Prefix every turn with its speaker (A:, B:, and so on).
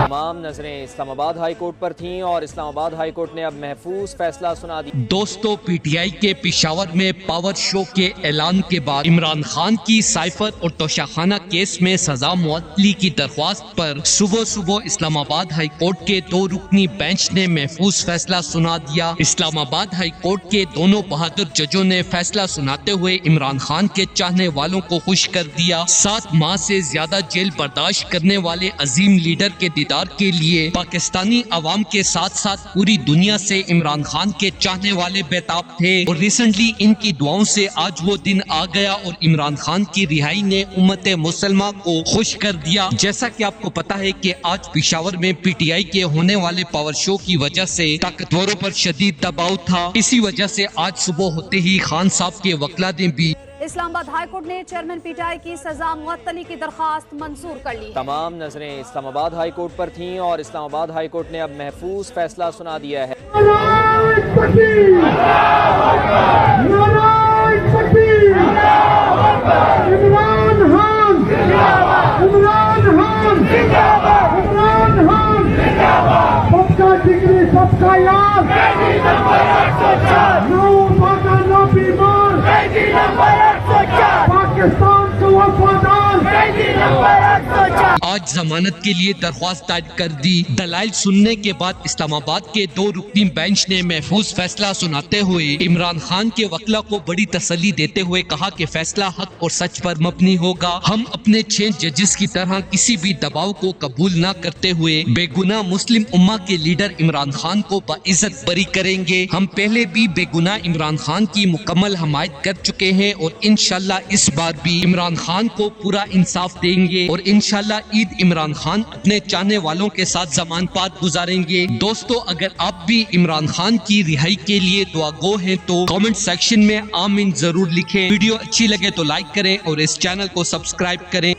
A: तमाम नजरें Islamabad high court पर थीं और इस्लामाबाद हाई कोर्ट ने अब महफूज फैसला सुना दिया।
B: दोस्तों, पीटीआई के पेशावर में पावर शो के ऐलान के बाद इमरान खान की साइफर और तोशाखाना केस में सजा मुअत्तली की दरख्वास्त पर सुबह सुबह इस्लामाबाद हाई कोर्ट के 2 रुकनी बेंच ने महफूज फैसला सुना दिया। इस्लामाबाद हाई कोर्ट के दोनों बहादुर जजों ने फैसला सुनाते हुए इमरान खान के चाहने वालों को खुश कर दिया। 7 माह से ज्यादा जेल बर्दाश्त करने वाले अजीम लीडर के दीदार के लिए पाकिस्तानी अवाम के साथ साथ पूरी दुनिया से इमरान खान के चाहने वाले बेताब थे और रिसेंटली इनकी दुआओं से आज वो दिन आ गया और इमरान खान की रिहाई ने उम्मत मुसलमा को खुश कर दिया। जैसा कि आपको पता है कि आज पेशावर में पीटीआई के होने वाले पावर शो की वजह से ताकतवरों पर शदीद दबाव था। इसी वजह से आज सुबह होते ही खान साहब के वकील ने भी
C: इस्लामाबाद हाई कोर्ट ने चेयरमैन पीटीआई की सजा मुअत्तली की दरख्वास्त मंजूर कर ली।
A: तमाम नजरें इस्लामाबाद हाई कोर्ट पर थीं और इस्लामाबाद हाई कोर्ट ने अब महफूज फैसला सुना दिया है।
D: सबका याद पाकिस्तान को वफादार।
B: आज जमानत के लिए दरख्वास्त दायर कर दी। दलाइल सुनने के बाद इस्लामाबाद के 2 रुकनी बेंच ने महफूज फैसला सुनाते हुए इमरान खान के वकील को बड़ी तसल्ली देते हुए कहा कि फैसला हक और सच पर मबनी होगा। हम अपने 6 जजेस की तरह किसी भी दबाव को कबूल न करते हुए बेगुनाह मुस्लिम उम्मा के लीडर इमरान खान को बाइज्जत बरी करेंगे। हम पहले भी बेगुनाह इमरान खान की मुकम्मल हमायत कर चुके हैं और इंशाल्लाह इस बार भी इमरान खान को पूरा इंसाफ देंगे और इंशाल्लाह ईद इमरान खान अपने चाहने वालों के साथ ज़मानत गुजारेंगे। दोस्तों, अगर आप भी इमरान खान की रिहाई के लिए दुआगो हैं तो कमेंट सेक्शन में आमीन जरूर लिखें। वीडियो अच्छी लगे तो लाइक करें और इस चैनल को सब्सक्राइब करें।